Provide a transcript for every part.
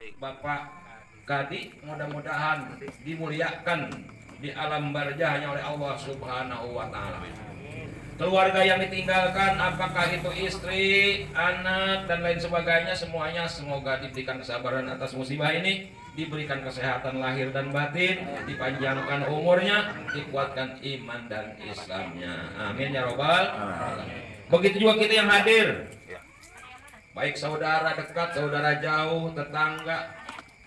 Bapak Kadi mudah-mudahan dimuliakan di alam barzahnya oleh Allah Subhanahu wa taala. Keluarga yang ditinggalkan, apakah itu istri, anak dan lain sebagainya, semuanya semoga diberikan kesabaran atas musibah ini, diberikan kesehatan lahir dan batin, dipanjangkan umurnya, dikuatkan iman dan Islamnya. Amin ya robbal alamin. Begitu juga kita yang hadir, baik saudara dekat, saudara jauh, tetangga,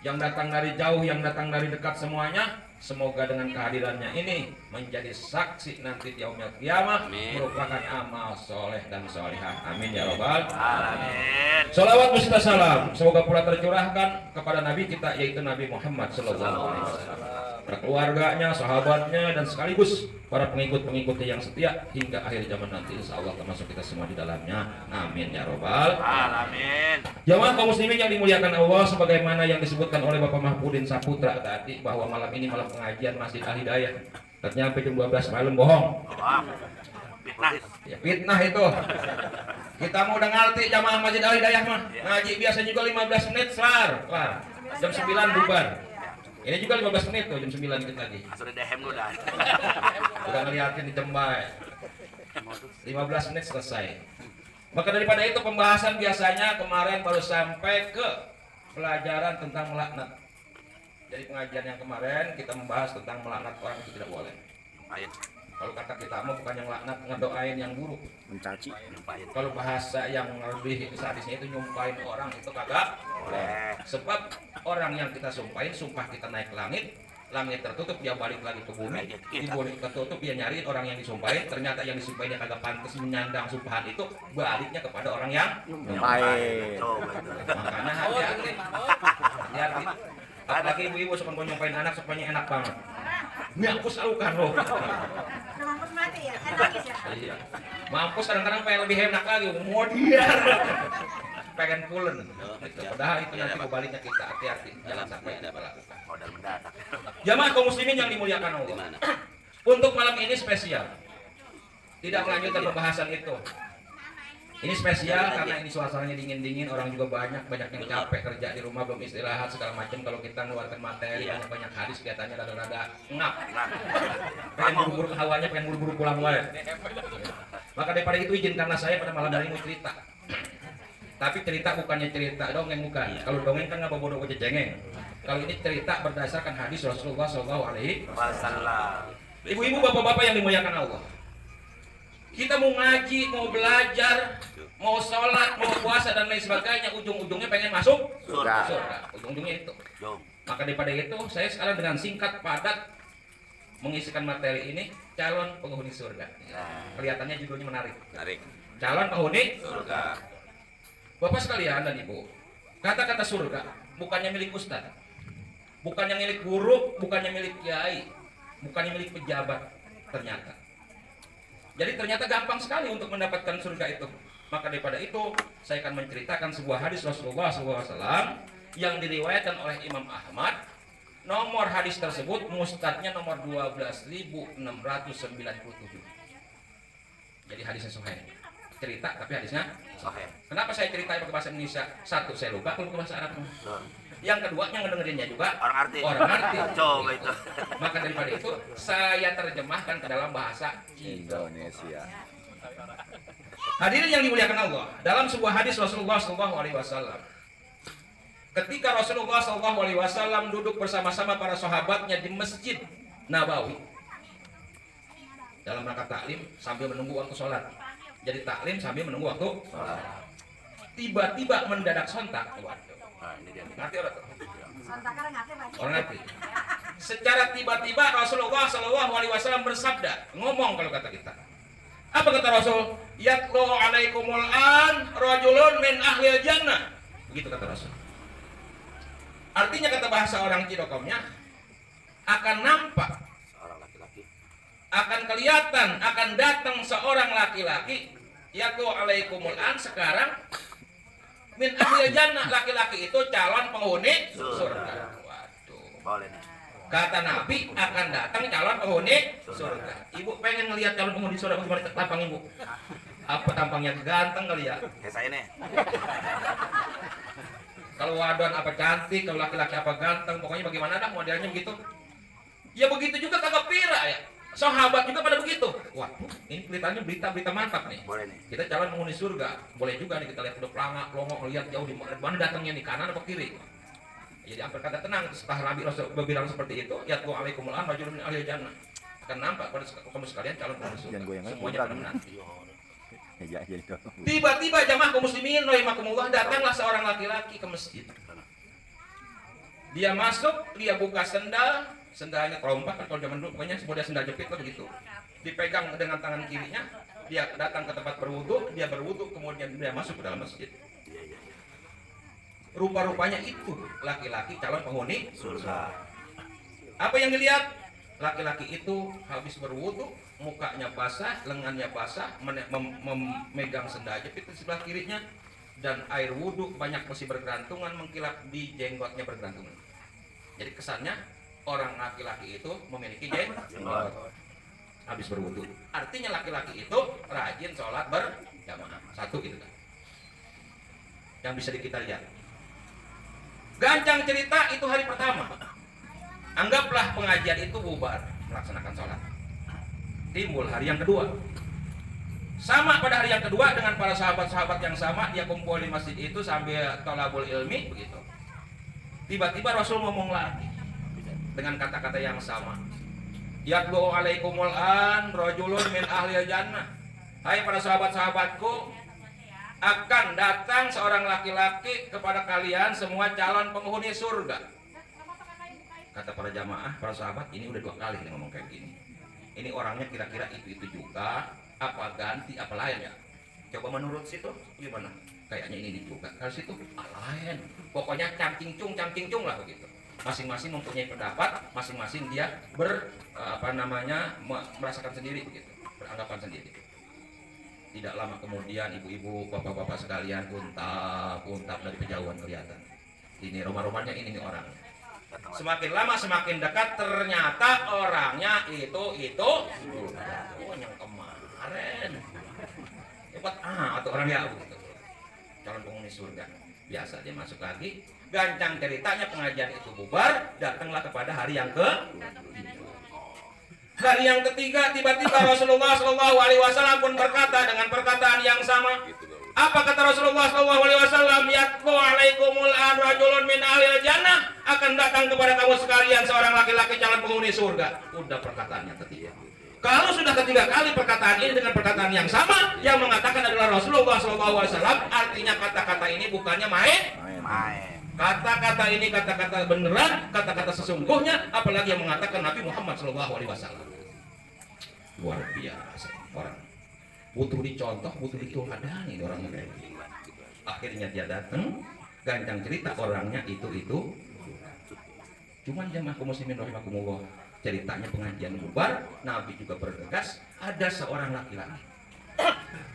yang datang dari jauh, yang datang dari dekat, semuanya semoga dengan kehadirannya ini menjadi saksi nanti di yaumil qiyamah, merupakan amal soleh dan solehah. Amin ya robbal alamin. Salawat beserta salam semoga pula tercurahkan kepada Nabi kita, yaitu Nabi Muhammad sallallahu alaihi wasallam, keluarganya, sahabatnya, dan sekaligus para pengikut-pengikutnya yang setia hingga akhir zaman nanti, insya Allah termasuk kita semua di dalamnya. Amin ya robbal alamin. Jamaah kaum muslimin yang dimuliakan Allah, sebagaimana yang disebutkan oleh Bapak Mahpudin Saputra tadi, bahwa malam ini malam pengajian Masjid Al Hidayah. Ternyata jam 12 malam, bohong. Ya, fitnah itu. Kita mau udah ngerti jamaah Masjid Al Hidayah mah. Ngaji biasa juga 15 menit kelar. Jam 9 bubar. Ini juga 15 menit tuh, jam 9 dikit lagi. Sudah dehem lu dah. Udah ngeliatin di jembai. 15 menit selesai. Maka daripada itu pembahasan biasanya kemarin baru sampai ke pelajaran tentang melaknat. Jadi pengajian yang kemarin kita membahas tentang melaknat orang itu tidak boleh. Kalau kata kita mau bukan yang laknat, ngedoain yang buruk, mencaci. Kalau bahasa yang lebih sadisnya itu nyumpahin orang, itu kagak boleh. Sebab orang yang kita sumpahin, sumpah kita naik ke langit, langit tertutup, dia balik lagi ke bumi, di bumi tertutup, dia nyariin orang yang disumpahin, ternyata yang disumpahinnya kagak pantas menyandang sumpahan itu, baliknya kepada orang yang Nyumpahin. Makanya hati-hati. Hati-hati. Apalagi ibu-ibu suka nyumpahin anak supaya enak banget. Ini aku selalu kan loh. Mampus mati ya, nangis ya. Iya. Mampus kadang-kadang pengen lebih enak lagi, mau dia. Pengen pulen. Padahal itu nanti kebaliknya kita, hati-hati. Jangan sampai kita lakukan. Modal mendadak. Jamaah kaum muslimin yang dimuliakan Allah. Untuk malam ini spesial. Tidak melanjutkan pembahasan itu. Ini spesial karena ini suasananya dingin-dingin, orang juga banyak yang capek kerja di rumah, belum istirahat segala macam. Kalau kita ngeluarkan materi banyak hadis, kelihatannya rada-rada ngap. Pengen buru-buru ke hawanya, pengen buru-buru pulang wae. Maka daripada itu izin karena saya pada malam hari ini mau cerita. Tapi cerita bukannya cerita dongeng, bukan. Kalau dongeng kan nggak bodoh cengeng. Kalau ini cerita berdasarkan hadis Rasulullah SAW. Ibu-ibu, bapak-bapak yang dimuliakan Allah. Kita mau ngaji, mau belajar, mau sholat, mau puasa dan lain sebagainya, ujung-ujungnya pengen masuk surga. Ujung-ujungnya itu. Maka daripada itu, saya sekarang dengan singkat padat mengisikan materi ini, calon penghuni surga. Kelihatannya judulnya menarik. Calon penghuni surga. Bapak sekalian dan ibu, kata-kata surga bukannya milik ustaz, bukannya milik guru, bukannya milik kiai, bukannya milik pejabat. Jadi ternyata gampang sekali untuk mendapatkan surga itu. Maka daripada itu, saya akan menceritakan sebuah hadis Rasulullah SAW yang diriwayatkan oleh Imam Ahmad. Nomor hadis tersebut mustadnya nomor 12.697. Jadi hadisnya sahih. Cerita tapi hadisnya sahih. Kenapa saya cerita pakai bahasa Indonesia? Satu, saya lupa kalau pakai bahasa Arab. Yang kedua, yang ngedengerinnya juga orang arti. Coba itu. Maka daripada itu, saya terjemahkan ke dalam bahasa Indonesia. Hadirin yang dimuliakan Allah, dalam sebuah hadis Rasulullah SAW, ketika Rasulullah SAW duduk bersama-sama para sahabatnya di Masjid Nabawi dalam rangka taklim sambil menunggu waktu sholat. Jadi taklim sambil menunggu waktu sholat. Tiba-tiba mendadak sontak. Ngerti orang tuh? Orang ngerti. Secara tiba-tiba Rasulullah SAW bersabda, ngomong kalau kata kita. Apa kata Rasul? Yatlu alaikumul an rajulun min ahlil jannah. Begitu kata Rasul. Artinya kata bahasa orang Cidokomnya, akan nampak, akan kelihatan, akan datang seorang laki-laki. Yatlu alaikumul an sekarang min ahlil jannah, laki-laki itu calon penghuni surga. Waduh. Boleh nih. Kata Nabi akan datang calon penghuni surga. Ibu pengen ngelihat calon penghuni surga bagaimana tampang ibu? Apa tampangnya ganteng kali ya? Kayak saya nih. Kalau wadon apa cantik, kalau laki-laki apa ganteng, pokoknya bagaimana dah modelnya begitu. Ya begitu juga kagak pira ya. Sahabat juga pada begitu. Wah, ini kelihatannya berita-berita mantap nih. Boleh nih. Kita calon penghuni surga. Boleh juga nih kita lihat udah pelangak, pelongok, lihat jauh di mana datangnya nih, kanan apa kiri. Jadi hampir kata tenang setelah Nabi Rasul berbilang seperti itu, ya tuh alaikumullah rajulun min ahli jannah. Akan nampak pada kamu sekalian calon penghuni surga. Jangan goyang, Semuanya goyang. pada menanti. Ya jadi dong. Tiba-tiba jamaah kaum muslimin rahimakumullah, datanglah seorang laki-laki ke masjid. Dia masuk, dia buka sendal, sendalnya terompak kan kalau zaman dulu pokoknya sebuah sendal jepit tuh begitu. Dipegang dengan tangan kirinya, dia datang ke tempat berwudu, dia berwudu kemudian dia masuk ke dalam masjid. Rupa-rupanya itu laki-laki calon penghuni surga. Apa yang dilihat? Laki-laki itu habis berwudu, mukanya basah, lengannya basah, memegang sendal jepit di sebelah kirinya, dan air wudu banyak masih bergerantungan mengkilap di jenggotnya bergerantungan. Jadi kesannya orang laki-laki itu memiliki jenggot habis berwudu. Artinya laki-laki itu rajin sholat berjamaah. Satu itu kan yang bisa kita lihat. Gancang cerita itu hari pertama. Anggaplah pengajian itu bubar melaksanakan sholat. Timbul hari yang kedua. Sama pada hari yang kedua dengan para sahabat-sahabat yang sama, dia kumpul di masjid itu sambil thalabul ilmi begitu. Tiba-tiba Rasul ngomong lagi dengan kata-kata yang sama. Yatlu alaikumul an rajulun min ahli jannah. Hai para sahabat-sahabatku, akan datang seorang laki-laki kepada kalian semua calon penghuni surga. Kata para jamaah, para sahabat, ini udah 2 kali nih ngomong kayak gini. Ini orangnya kira-kira itu juga, apa ganti, apa lain ya? Coba menurut situ gimana? Kayaknya ini juga. Kalau situ lain. Pokoknya camping cung lah begitu. Masing-masing mempunyai pendapat, masing-masing dia merasakan sendiri begitu, beranggapan sendiri. Tidak lama kemudian ibu-ibu, bapak-bapak sekalian puntap dari kejauhan kelihatan. Ini rumah-rumahnya ini nih orangnya. Semakin lama semakin dekat, ternyata orangnya itu yang kemarin hebat atau orang ya begitu, calon penghuni surga. Biasa dia masuk lagi. Gancang ceritanya pengajian itu bubar, datanglah kepada hari yang hari yang ketiga, tiba-tiba Rasulullah Shallallahu Alaihi Wasallam pun berkata dengan perkataan yang sama. Apa kata Rasulullah SAW? Yatlu alaikumul an rajulun min ahli jannah, akan datang kepada kamu sekalian seorang laki-laki calon penghuni surga. Udah perkataannya ketiga. Kalau sudah ketiga kali perkataan ini dengan perkataan yang sama, yang mengatakan adalah Rasulullah SAW, artinya kata-kata ini bukannya main. Kata-kata ini kata-kata beneran, kata-kata sesungguhnya, apalagi yang mengatakan Nabi Muhammad SAW. Luar biasa orang. Butuh dicontoh, butuh diteladani orang mereka. Akhirnya dia datang, gancang cerita orangnya itu. Cuman jamaah kaum muslimin rahimakumullah, ceritanya pengajian bubar, Nabi juga bergegas, ada seorang laki-laki.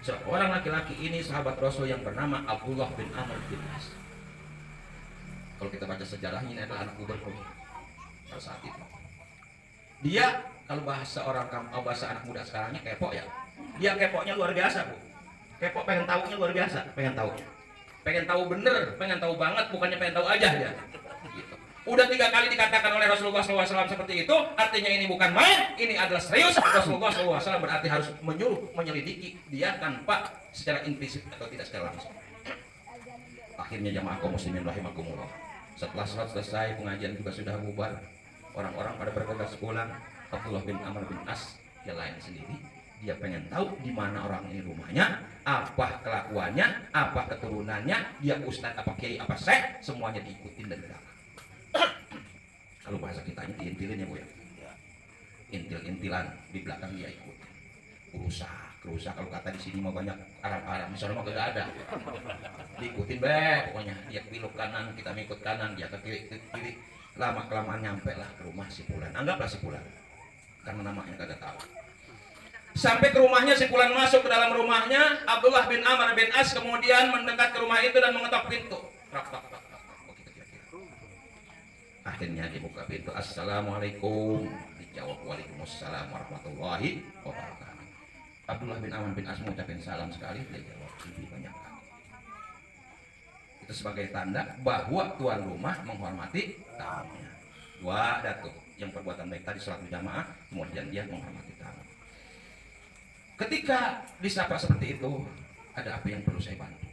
Seorang laki-laki ini sahabat Rasul yang bernama Abdullah bin Amr bin As. Kalau kita baca sejarahnya, ini adalah anak gubernur pada saat itu. Dia kalau bahasa anak muda sekarangnya kepo ya. Dia kepoknya luar biasa, Bu. Kepo pengen tahunya luar biasa, pengen tahu bener, pengen tahu banget, bukannya pengen tahu aja dia. Gitu. Udah 3 kali dikatakan oleh Rasulullah SAW seperti itu, artinya ini bukan main, ini adalah serius. Rasulullah SAW berarti harus menyelidiki dia tanpa secara implisit atau tidak secara langsung. Akhirnya jamaah kaum muslimin rahimakumullah, setelah salat selesai, pengajian juga sudah bubar, orang-orang pada bergegas pulang. Abdullah bin Amr bin As dia lain sendiri. Dia pengen tahu di mana orang ini rumahnya, apa kelakuannya, apa keturunannya, dia ustadz, apa kiai, apa syekh, semuanya diikutin dari belakang. Kalau bahasa kitanya diintilin ya Bu ya. Intil-intilan di belakang dia ikutin. Kerusak kalau kata di sini mah banyak Arab-Arab, misalnya mah gak ada. Diikutin pokoknya dia belok kanan, kita ngikut kanan, dia ke kiri. Lama-kelamaan nyampe lah ke rumah si Fulan. Anggaplah si Fulan, karena namanya kagak tahu. Sampai ke rumahnya, si Fulan masuk ke dalam rumahnya. Abdullah bin Amr bin As kemudian mendekat ke rumah itu dan mengetok pintu. Begitu kira-kira. Akhirnya dibuka pintu. Assalamualaikum. Dijawab waalaikumsalam warahmatullahi wabarakatuh. Abdullah bin Amr bin As mengucapkan salam sekali. Dia jawab lebih banyak kali. Itu sebagai tanda bahwa tuan rumah menghormati tamunya. Dua datu yang perbuatan baik tadi sholat berjamaah, kemudian dia menghormati tamu. Ketika disapa seperti itu, ada apa yang perlu saya bantu?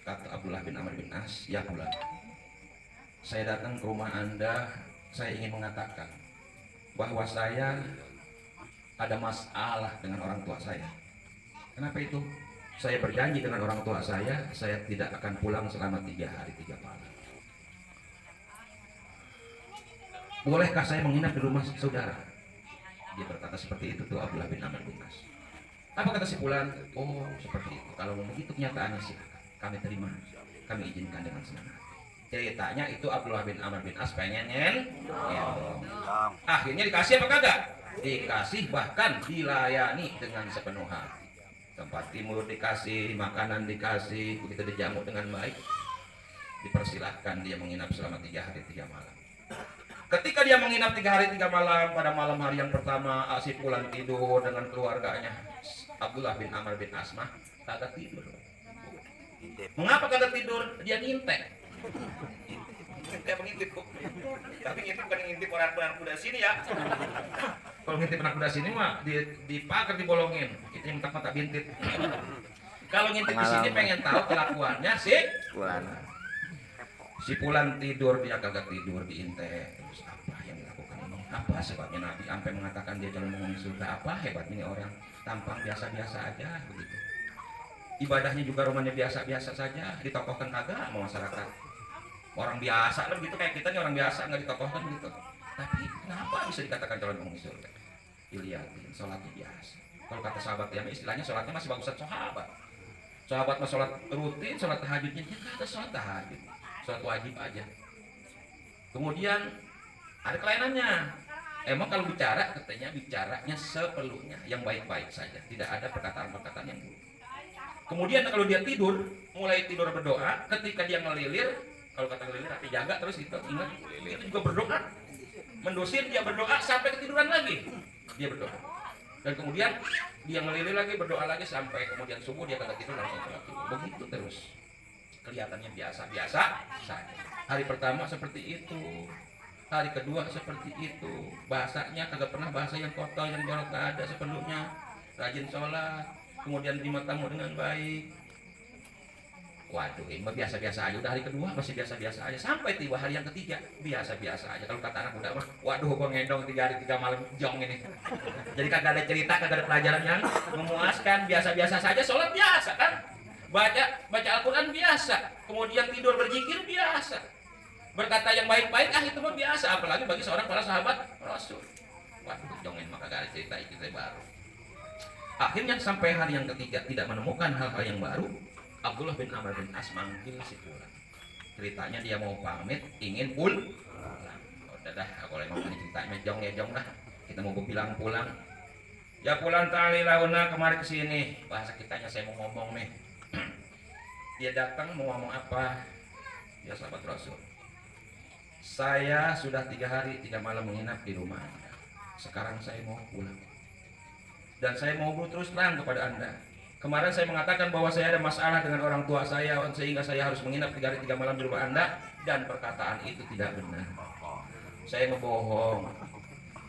Kata Abdullah bin Amr bin As, ya Fulan, saya datang ke rumah Anda, saya ingin mengatakan bahwa saya ada masalah dengan orang tua saya. Kenapa itu? Saya berjanji dengan orang tua saya tidak akan pulang selama 3 hari 3 malam. Bolehkah saya menginap di rumah saudara? Dia berkata seperti itu tuh Abdullah bin Amr bin As. Apa kata si Fulan? Oh seperti itu. Kalau begitu kenyataannya silakan, kami terima, kami izinkan dengan senang hati. Ceritanya itu Abdullah bin Amr bin As pengen akhirnya dikasih apa kagak? Dikasih, bahkan dilayani dengan sepenuh hati. Tempat timur dikasih, makanan dikasih, begitu dijamu dengan baik. Dipersilahkan dia menginap selama 3 hari 3 malam. Ketika dia menginap 3 hari 3 malam, pada malam hari yang pertama si Fulan tidur dengan keluarganya. Abdullah bin Amr bin As mah kagak tidur. Mengapa kagak tidur? Dia ngintek. Dia mengintip kok. Tapi ngintip bukan ngintip orang kuda sini ya. Kalau ngintip anak kuda sini mah dipakai dibolongin. Itu yang mata bintit. Kalau ngintip di sini pengen tahu kelakuannya si Fulan tidur, dia kagak tidur, diintek. Terus apa yang dilakukan ini? Apa sebabnya Nabi sampai mengatakan dia jangan menghuni surga? Apa hebatnya ini orang? Tampang biasa-biasa aja begitu. Ibadahnya juga rumahnya biasa-biasa saja, ditokohkan kagak sama masyarakat. Orang biasa lah begitu, kayak kita nih orang biasa nggak ditokohkan gitu. Tapi kenapa bisa dikatakan calon penghuni surga? Dilihatin sholatnya biasa. Kalau kata sahabat ya istilahnya sholatnya masih bagusan sahabat. Sahabat mah sholat rutin, sholat tahajudnya dia kata sholat tahajud, sholat wajib aja. Kemudian ada kelainannya. Emang kalau bicara katanya bicaranya seperlunya, yang baik-baik saja, tidak ada perkataan-perkataan yang buruk. Kemudian kalau dia tidur, mulai tidur berdoa, ketika dia ngelilir, kalau kata ngelilir tapi jaga terus gitu, ingat itu juga berdoa. Mendusir dia berdoa sampai ketiduran lagi. Dia berdoa. Dan kemudian dia ngelilir lagi, berdoa lagi sampai kemudian subuh dia kagak tidur langsung sholat tidur. Begitu terus. Kelihatannya biasa-biasa saja. Hari pertama seperti itu. Hari kedua seperti itu. Bahasanya kagak pernah bahasa yang kotor, yang jorok, gak ada seperlunya. Rajin sholat, kemudian terima tamu dengan baik. Waduh, ini mah biasa-biasa aja. Udah hari kedua masih biasa-biasa aja. Sampai tiba hari yang ketiga biasa-biasa aja. Kalau kata anak muda mah, waduh gua ngendong 3 hari 3 malam jong ini. Jadi kagak ada cerita, kagak ada pelajaran yang memuaskan. Biasa-biasa saja, sholat biasa kan. Baca Al-Quran biasa. Kemudian tidur berzikir biasa. Berkata yang baik-baik, itu mah biasa. Apalagi bagi seorang para sahabat Rasul. Waduh, jongin mah kagak ada cerita baru. Akhirnya sampai hari yang ketiga tidak menemukan hal-hal yang baru. Abdullah bin Amr bin As manggil si Fulan. Ceritanya dia mau pamit, ingin pulang. Udah dah, kalau emang ini ceritanya jong ya jong lah. Kita mau bilang pulang. Ya Fulan tali launa kemari kesini. Bahasa kitanya saya mau ngomong nih. Dia datang mau ngomong apa? Ya sahabat Rasul. Saya sudah 3 hari 3 malam menginap di rumah Anda. Sekarang saya mau pulang. Dan saya mau terus terang kepada Anda. Kemarin saya mengatakan bahwa saya ada masalah dengan orang tua saya sehingga saya harus menginap 3 hari 3 malam di rumah Anda, dan perkataan itu tidak benar. Saya ngebohong.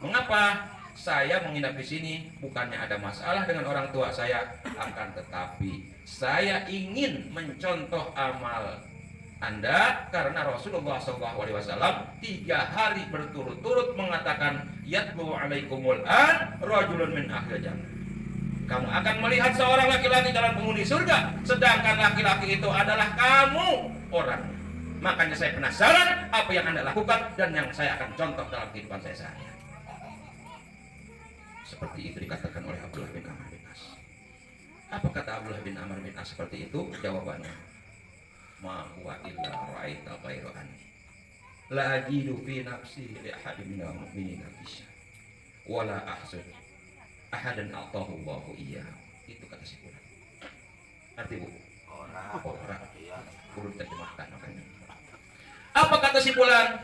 Mengapa? Saya menginap di sini bukannya ada masalah dengan orang tua saya, akan tetapi saya ingin mencontoh amal Anda karena Rasulullah SAW 3 hari berturut-turut mengatakan yatlu alaikumul an rajulun min ahli jannah. Kamu akan melihat seorang laki-laki dalam penghuni surga, sedangkan laki-laki itu adalah kamu orang. Makanya saya penasaran apa yang Anda lakukan dan yang saya akan contoh dalam kehidupan saya sehari-hari. Seperti itu dikatakan oleh Abdullah bin Amr bin As. Apa kata Abdullah bin Amr bin As seperti itu? Jawabannya, ma huwa illa ra'aita ghairu anni la ajidu fi nafsi li ahadin minal mu'minina kisya wala ahsud ahadan a'tahu Allahu iyyahu. Itu kata si Fulan. Arti bu? Orang. Urut terjemahkan makanya. Apa kata si Fulan?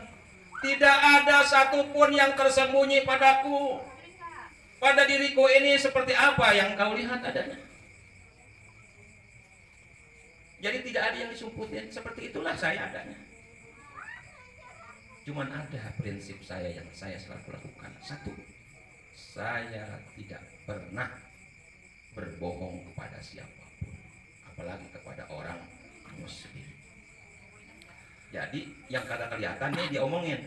Tidak ada satupun yang tersembunyi padaku. Pada diriku ini seperti apa yang kau lihat adanya. Jadi tidak ada yang disumputin. Seperti itulah saya adanya. Cuman ada prinsip saya yang saya selalu lakukan. Satu, saya tidak pernah berbohong kepada siapapun, apalagi kepada orang muslim. Jadi yang kagak kelihatan nih dia omongin,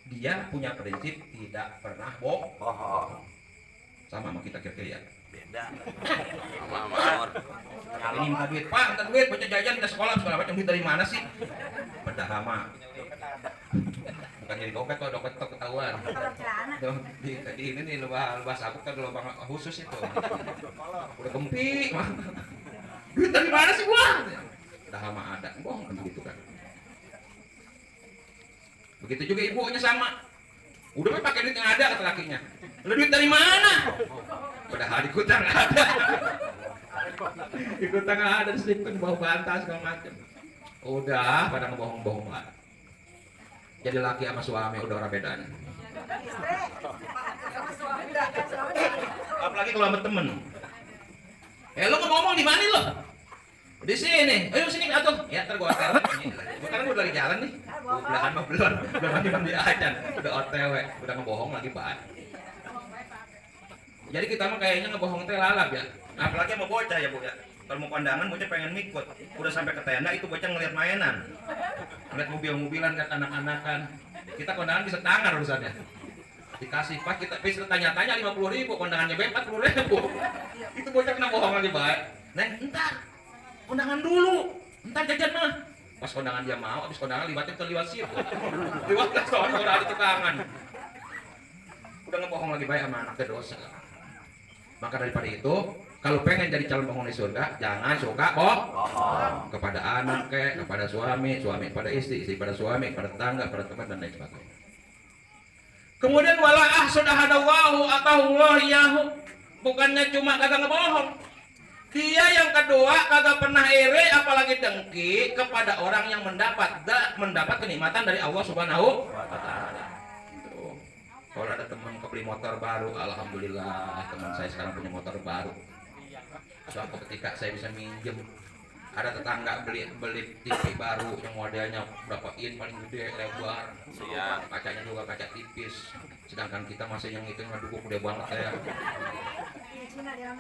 dia punya prinsip tidak pernah bohong. Sama kita kira-kira ya. Beda. Mamor. Ini minta duit, Pak, minta duit, baca jajan, kita sekolah, segala macam, duit dari mana sih? Padahal mah bukan jadi dompet, kalau dompet itu ketahuan. Kalau celana. Tuh, di ini nih lubang sabuk kan lubang khusus itu. Udah gempik, mah. Duit dari mana sih gua? Padahal mah ada, bohong kan begitu kan. Begitu juga ibunya sama. Udah pakai duit yang ada kata lakinya. Lu duit dari mana? Padahal di kutang ada. Di kutang ada diselipkan bawah bantal segala macam. Udah pada ngebohong-bohong lah. Jadi laki sama suami udah orang bedanya. Istri. Sama suami enggak ada suami. Apalagi kalau sama temen. Lo ngomong di mana lo? Di sini. Ayo sini atuh. Ya ntar gua antar. Sekarang gua lagi jalan nih. Belahan mah belum mandi aja. Udah OTW, udah ngebohong lagi Pak. Jadi kita mah kayaknya ngebohong teh lalap ya. Apalagi sama bocah ya Bu ya. Kalau mau kondangan bocah pengen ngikut. Udah sampai ke tenda itu bocah ngeliat mainan. Ngeliat mobil-mobilan kan anak-anakan. Kita kondangan bisa tangan urusannya. Dikasih pas kita bisa tanya-tanya 50.000, kondangannya be 40.000. Itu bocah kena bohong lagi baik. Neng, entar kondangan dulu. Entar jajan mah. Pas kondangan dia mau, habis kondangan libatin ke liwat situ. Liwat ke sono udah ada tukangan. Udah ngebohong lagi baik sama anaknya dosa. Maka daripada itu, kalau pengen jadi calon penghuni surga, jangan suka bohong kepada anak, kepada suami, suami kepada istri, istri pada suami, pada tetangga, pada teman dan lain sebagainya. Kemudian wala ahsudahadawahu atahullah yahu, bukannya cuma kagak ngebohong. Dia yang kedua kagak pernah iri apalagi dengki kepada orang yang mendapat kenikmatan dari Allah Subhanahu wa taala. Kalau ada teman kebeli motor baru, alhamdulillah teman saya sekarang punya motor baru. Suatu ketika saya bisa minjem. Ada tetangga beli TV baru yang modelnya berapa in paling gede lebar. Siap. Kacanya juga kaca tipis. Sedangkan kita masih yang itu ngaduk gede banget ya.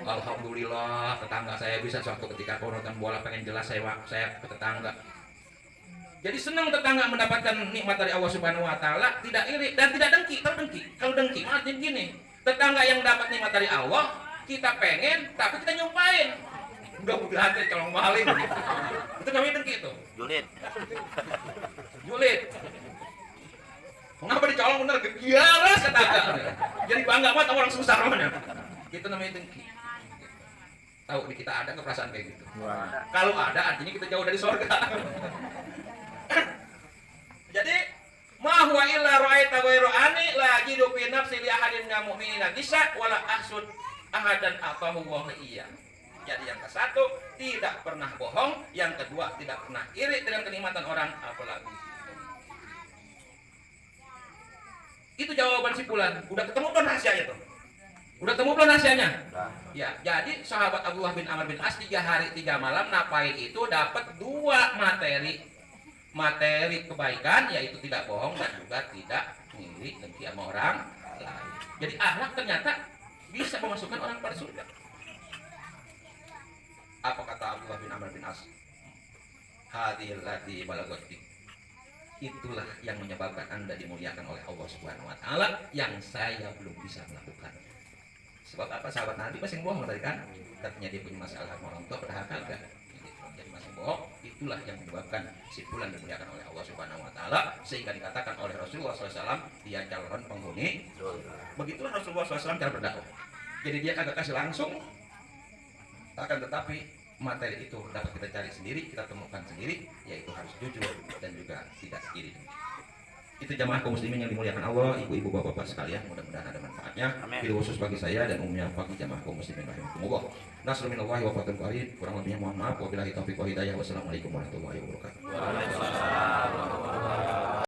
Alhamdulillah tetangga saya bisa suatu ketika kalau nonton bola pengen jelas saya ke tetangga. Jadi senang tetangga mendapatkan nikmat dari Allah Subhanahu wa taala, tidak iri dan tidak dengki. Kalau dengki artinya gini, tetangga yang dapat nikmat dari Allah, kita pengen tapi kita nyumpain. Mudah-mudahan dia colong maling. Itu namanya dengki itu. Julid. Mengapa dicolong bener? Gialas tetangga. Jadi bangga banget orang susah namanya. Itu namanya dengki. Tahu di kita ada keperasaan kayak gitu. Kalau ada artinya kita jauh dari surga. Jadi ma huwa illa ra'aita ghairu ani la ajidu fi nafsi li ahadin min mu'minina gisa wala ahsud ahadan atahu wa iya. Jadi yang ke satu tidak pernah bohong, yang kedua tidak pernah iri dengan kenikmatan orang apalagi. Itu jawaban si Fulan. Udah ketemu belum rahasianya tuh? Udah ketemu belum rahasianya? Ya, jadi sahabat Abdullah bin Amr bin As 3 hari 3 malam napain itu dapat 2 materi kebaikan, yaitu tidak bohong dan juga tidak ngiri dengki sama orang lain. Jadi akhlak ternyata bisa memasukkan orang pada surga. Apa kata Abdullah bin Amr bin As? Hadhil lati balagati. Itulah yang menyebabkan Anda dimuliakan oleh Allah Subhanahu wa taala yang saya belum bisa melakukan. Sebab apa? Sahabat Nabi masih bohong tadi kan? Katanya dia punya masalah sama orang tua padahal kagak. Jadi masih bohong, itulah yang menyebabkan si Fulan dimuliakan oleh Allah Subhanahu wa taala sehingga dikatakan oleh Rasulullah SAW dia calon penghuni surga. Begitulah Rasulullah SAW cara berdakwah. Jadi dia kagak kasih langsung, akan tetapi materi itu dapat kita cari sendiri, kita temukan sendiri, yaitu harus jujur dan juga tidak iri. Itu jamaah kaum muslimin yang dimuliakan Allah, ibu-ibu, bapak-bapak sekalian, mudah-mudahan ada manfaatnya. Bil khusus bagi saya dan umumnya bagi jamaah kaum muslimin rahimakumullah. Nasrul minallahi wa fathun qarib. Kurang lebihnya mohon maaf. Wabillahi taufiq wa hidayah. Wassalamualaikum warahmatullahi wabarakatuh. Waalaikumsalam.